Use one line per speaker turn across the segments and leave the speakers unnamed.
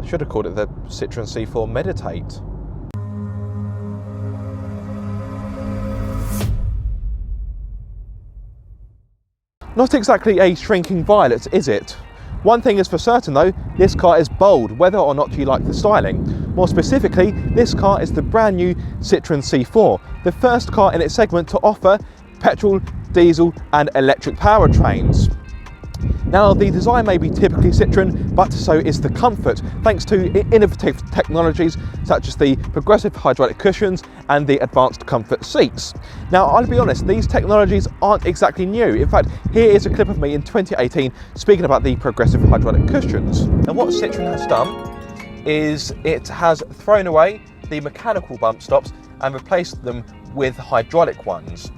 I should have called it the Citroen C4 Meditate. Not exactly a shrinking violet, is it? One thing is for certain though, this car is bold, whether or not you like the styling. More specifically, this car is the brand new Citroen C4, the first car in its segment to offer petrol, diesel and electric powertrains. Now, the design may be typically Citroen, but so is the comfort, thanks to innovative technologies such as the progressive hydraulic cushions and the advanced comfort seats. Now, I'll be honest, these technologies aren't exactly new. In fact, here is a clip of me in 2018 speaking about the progressive hydraulic cushions. And what Citroen has done is it has thrown away the mechanical bump stops and replaced them with hydraulic ones.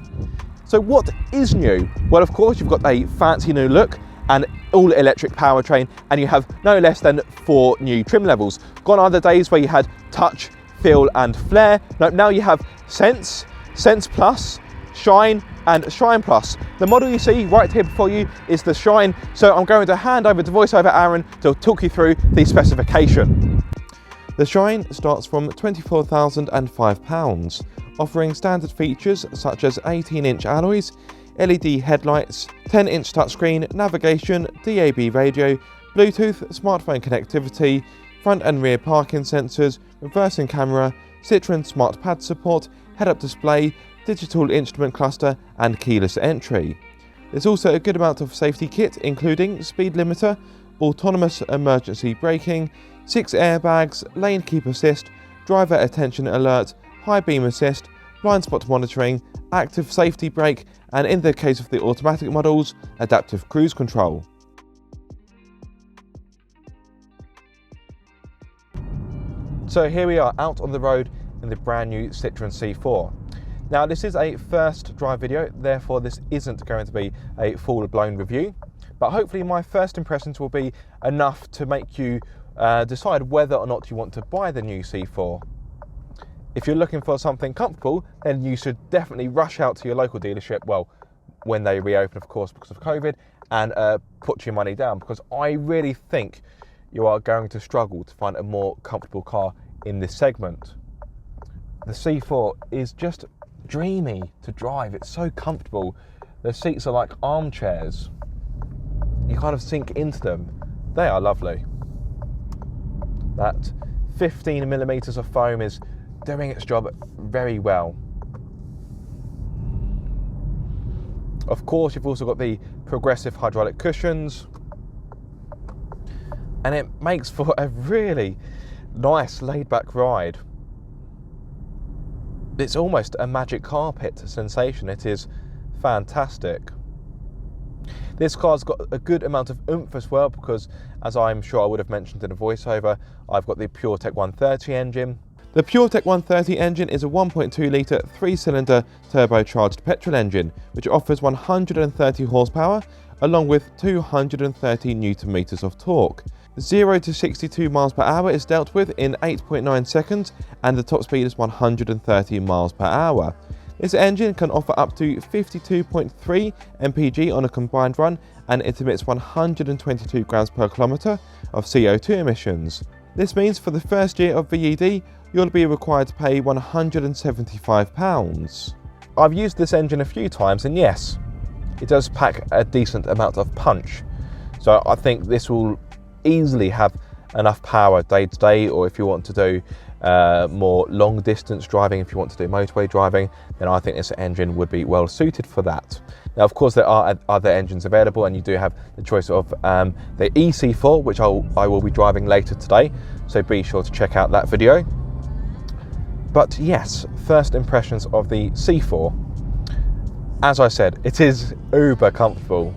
So what is new? Well, of course, you've got a fancy new look, an all-electric powertrain, and you have no less than 4 new trim levels. Gone are the days where you had touch, feel and flair. No, now you have Sense, Sense Plus, Shine and Shine Plus. The model you see right here before you is the Shine, so I'm going to hand over to voiceover Aaron to talk you through the specification. The Shine starts from £24,005, offering standard features such as 18-inch alloys, LED headlights, 10-inch touchscreen, navigation, DAB radio, Bluetooth, smartphone connectivity, front and rear parking sensors, reversing camera, Citroen Smart Pad support, head-up display, digital instrument cluster and keyless entry. There's also a good amount of safety kit including speed limiter, autonomous emergency braking, 6 airbags, lane keep assist, driver attention alert, high beam assist, blind spot monitoring, active safety brake, and in the case of the automatic models, adaptive cruise control. So here we are out on the road in the brand new Citroen C4. Now this is a first drive video, therefore this isn't going to be a full-blown review, but hopefully my first impressions will be enough to make you decide whether or not you want to buy the new C4. If you're looking for something comfortable, then you should definitely rush out to your local dealership, well, when they reopen, of course, because of COVID, and put your money down, because I really think you are going to struggle to find a more comfortable car in this segment. The C4 is just dreamy to drive. It's so comfortable. The seats are like armchairs. You kind of sink into them. They are lovely. That 15mm of foam is doing its job very well. Of course, you've also got the progressive hydraulic cushions, and it makes for a really nice laid-back ride. It's almost a magic carpet sensation. It is fantastic. This car's got a good amount of oomph as well, because as I'm sure I would have mentioned in a voiceover, I've got the Purtech 130 engine. The Purtech 130 engine is a 1.2 litre 3-cylinder turbocharged petrol engine, which offers 130 horsepower along with 230 Nm of torque. 0 to 62 miles per hour is dealt with in 8.9 seconds and the top speed is 130 miles per hour. This engine can offer up to 52.3 mpg on a combined run, and it emits 122 grams per kilometre of CO2 emissions. This means for the first year of VED, you'll be required to pay £175. I've used this engine a few times, and yes, it does pack a decent amount of punch. So I think this will easily have enough power day to day, or if you want to do more long distance driving, if you want to do motorway driving, then I think this engine would be well suited for that. Now, of course, there are other engines available, and you do have the choice of the EC4, which I will be driving later today, so be sure to check out that video. But yes, first impressions of the C4. As I said, it is uber comfortable.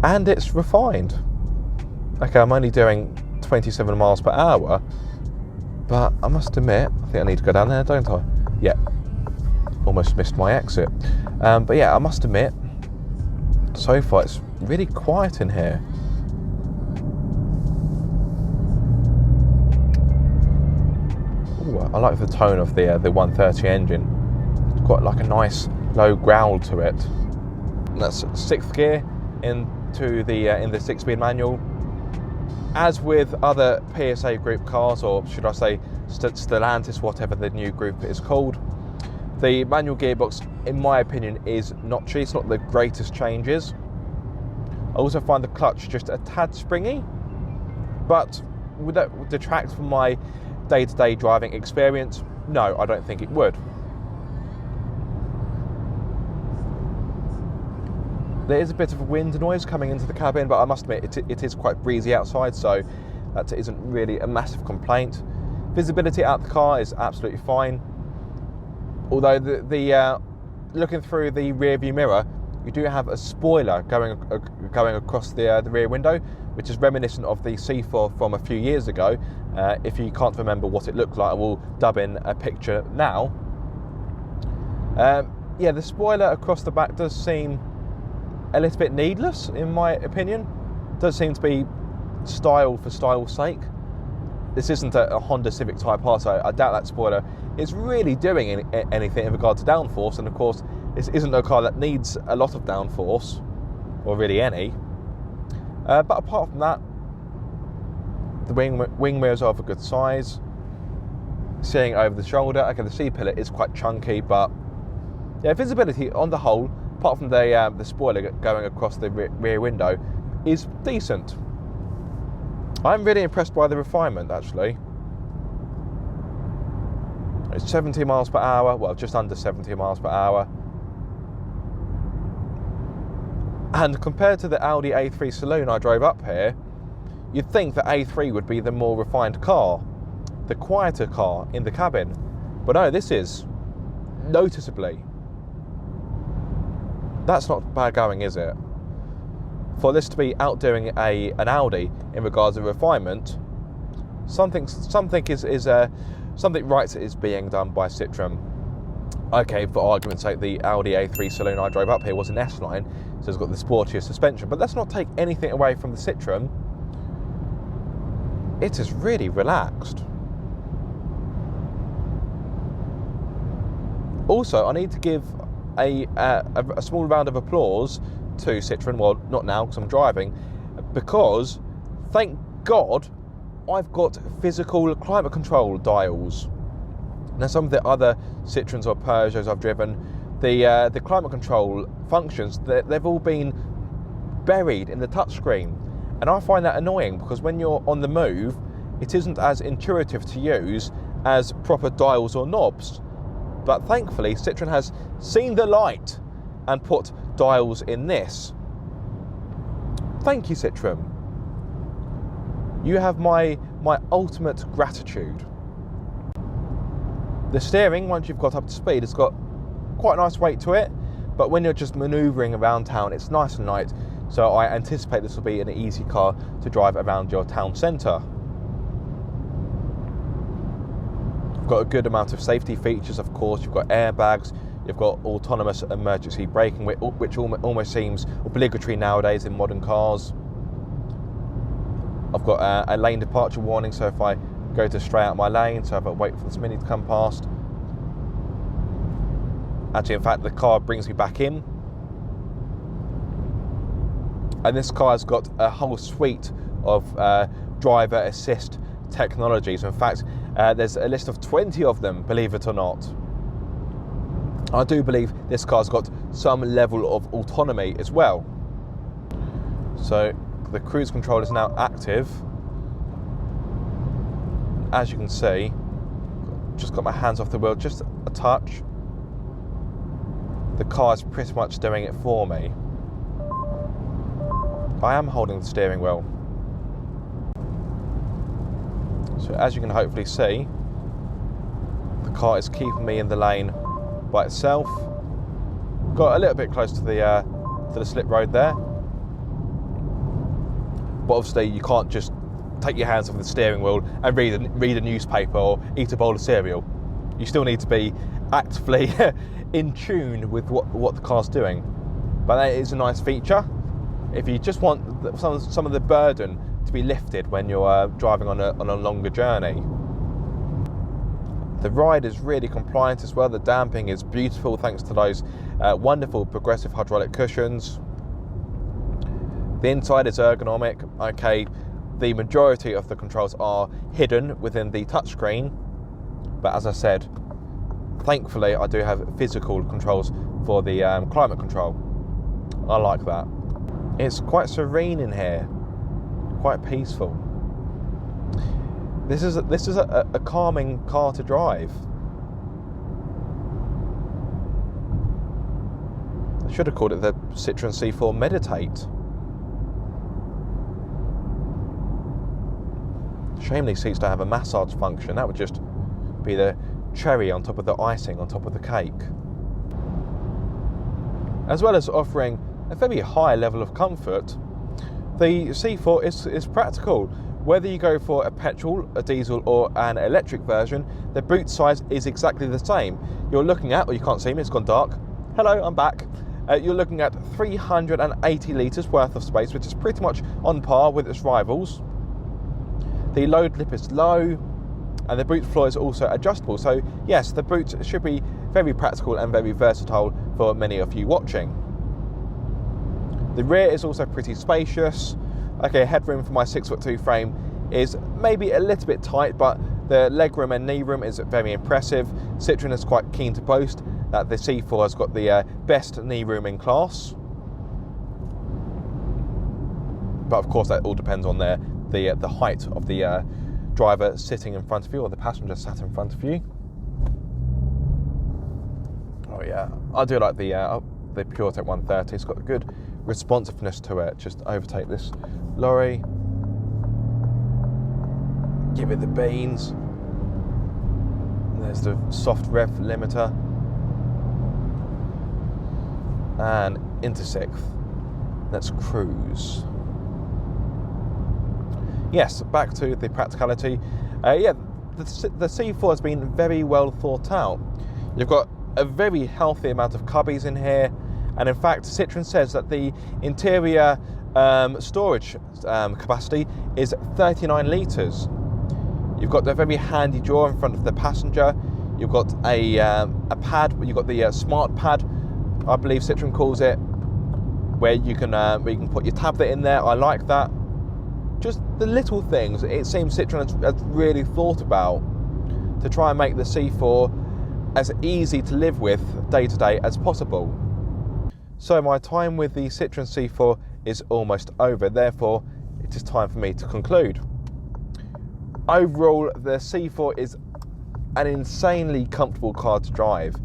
And it's refined. Okay, I'm only doing 27 miles per hour, but I must admit, I think I need to go down there, don't I? Yeah, almost missed my exit. But yeah, I must admit, so far it's really quiet in here. Ooh, I like the tone of the 130 engine. It's got like a nice low growl to it. And that's 6th gear into the in the 6-speed manual. As with other PSA group cars, or should I say Stellantis, whatever the new group is called, the manual gearbox, in my opinion, is not cheap. It's not the greatest changes. I also find the clutch just a tad springy, but would that detract from my day-to-day driving experience? No, I don't think it would. There is a bit of a wind noise coming into the cabin, but I must admit it is quite breezy outside, so that isn't really a massive complaint. Visibility out the car is absolutely fine, although the looking through the rear view mirror, you do have a spoiler going across the rear window, which is reminiscent of the C4 from a few years ago. If you can't remember what it looked like, I will dub in a picture now. Yeah, the spoiler across the back does seem a little bit needless, in my opinion. Does seem to be style for style's sake. This isn't a Honda Civic Type R, so I doubt that spoiler is really doing anything in regard to downforce. And of course, this isn't a car that needs a lot of downforce, or really any. But apart from that, the wing mirrors are of a good size. Seeing over the shoulder, okay, the C-pillar is quite chunky, but yeah, visibility on the whole, apart from the spoiler going across the rear window, is decent. I'm really impressed by the refinement, actually. It's 70 miles per hour, well, just under 70 miles per hour. And compared to the Audi A3 Saloon I drove up here, you'd think that A3 would be the more refined car, the quieter car in the cabin. But no, this is noticeably. That's not bad going, is it? For this to be outdoing an Audi in regards to refinement, something right is being done by Citroen. Okay, for argument's sake, the Audi A3 Saloon I drove up here was an S-Line, so it's got the sportier suspension, but let's not take anything away from the Citroen. It is really relaxed. Also, I need to give a small round of applause to Citroen, well, not now because I'm driving, because thank God I've got physical climate control dials. Now, some of the other Citroens or Peugeots I've driven, the climate control functions, they've all been buried in the touchscreen, and I find that annoying because when you're on the move, it isn't as intuitive to use as proper dials or knobs. But thankfully, Citroen has seen the light and put dials in this. Thank you, Citroen. You have my ultimate gratitude. The steering, once you've got up to speed, it's got quite a nice weight to it, but when you're just manoeuvring around town, it's nice and light, so I anticipate this will be an easy car to drive around your town centre. You've got a good amount of safety features, of course. You've got airbags, you've got autonomous emergency braking, which almost seems obligatory nowadays in modern cars. I've got a lane departure warning, so if I go to stray out my lane, so if I wait for this Mini to come past. Actually, in fact, the car brings me back in. And this car has got a whole suite of driver assist technologies. In fact, there's a list of 20 of them, believe it or not. I do believe this car's got some level of autonomy as well. So the cruise control is now active. As you can see, just got my hands off the wheel just a touch. The car is pretty much doing it for me. I am holding the steering wheel. So as you can hopefully see, the car is keeping me in the lane by itself. Got a little bit close to the slip road there. But obviously you can't just take your hands off the steering wheel and read a newspaper or eat a bowl of cereal. You still need to be actively in tune with what the car's doing. But that is a nice feature if you just want some of the burden to be lifted when you're driving on a longer journey. The ride is really compliant as well. The damping is beautiful thanks to those wonderful progressive hydraulic cushions. The inside is ergonomic. Okay, the majority of the controls are hidden within the touchscreen, but as I said, thankfully I do have physical controls for the climate control. I like that. It's quite serene in here, quite peaceful. This is a calming car to drive. I should have called it the Citroen C4 Meditate. Shame these seats don't have a massage function. That would just be the cherry on top of the icing on top of the cake. As well as offering a very high level of comfort, the C4 is practical. Whether you go for a petrol, a diesel or an electric version, the boot size is exactly the same. You're looking at, well, you can't see me, it's gone dark. Hello, I'm back. You're looking at 380 litres worth of space, which is pretty much on par with its rivals. The load lip is low, and the boot floor is also adjustable. So yes, the boot should be very practical and very versatile for many of you watching. The rear is also pretty spacious. Okay, headroom for my 6'2" frame is maybe a little bit tight, but the legroom and knee room is very impressive. Citroen is quite keen to boast that the C4 has got the best knee room in class. But of course that all depends on the height of the driver sitting in front of you, or the passenger sat in front of you. Oh yeah, I do like the Puretech 130. It's got a good responsiveness to it. Just overtake this lorry, give it the beans. There's the soft rev limiter, and into 6th. Let's cruise. Yes, back to the practicality. Yeah, the C4 has been very well thought out. You've got a very healthy amount of cubbies in here, and in fact Citroen says that the interior storage capacity is 39 litres. You've got the very handy drawer in front of the passenger. You've got a pad. You've got the smart pad, I believe Citroen calls it, where you can put your tablet in there. I like that. Just the little things it seems Citroen has really thought about to try and make the C4 as easy to live with day to day as possible. So my time with the Citroen C4 is almost over, therefore it is time for me to conclude. Overall, the C4 is an insanely comfortable car to drive.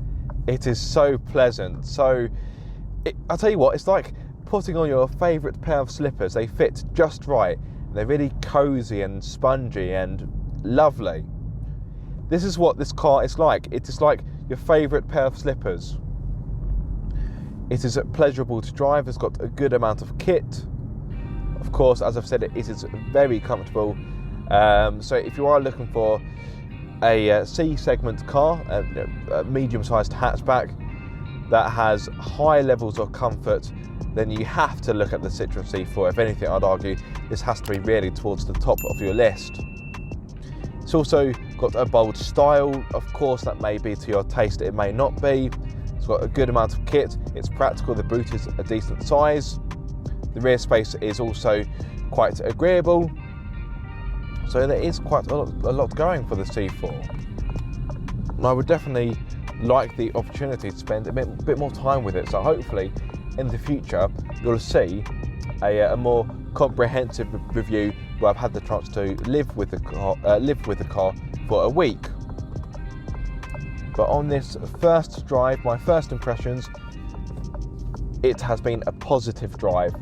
It is so pleasant. I'll tell you what, it's like putting on your favourite pair of slippers. They fit just right. They're really cosy and spongy and lovely. This is what this car is like. It is like your favourite pair of slippers. It is pleasurable to drive. It's got a good amount of kit. Of course, as I've said, it is very comfortable. So if you are looking for a C-segment car, a medium-sized hatchback that has high levels of comfort, then you have to look at the Citroen C4. If anything, I'd argue this has to be really towards the top of your list. It's also got a bold style. Of course, that may be to your taste, it may not be. It's got a good amount of kit. It's practical. The boot is a decent size. The rear space is also quite agreeable. So there is quite a lot going for the C4. And I would definitely like the opportunity to spend a bit more time with it. So hopefully in the future you'll see a more comprehensive review where I've had the chance to live with the car for a week. But on this first drive, my first impressions, it has been a positive drive.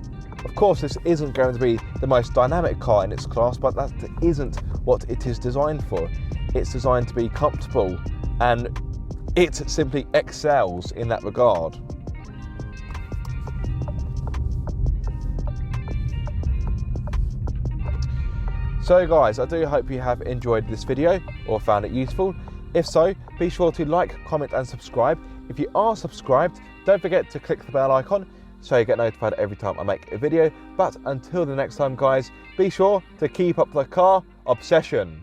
Of course, this isn't going to be the most dynamic car in its class, but that isn't what it is designed for. It's designed to be comfortable, and it simply excels in that regard. So guys, I do hope you have enjoyed this video or found it useful. If so, be sure to like, comment and subscribe. If you are subscribed, don't forget to click the bell icon so you get notified every time I make a video. But until the next time guys, be sure to keep up the car obsession.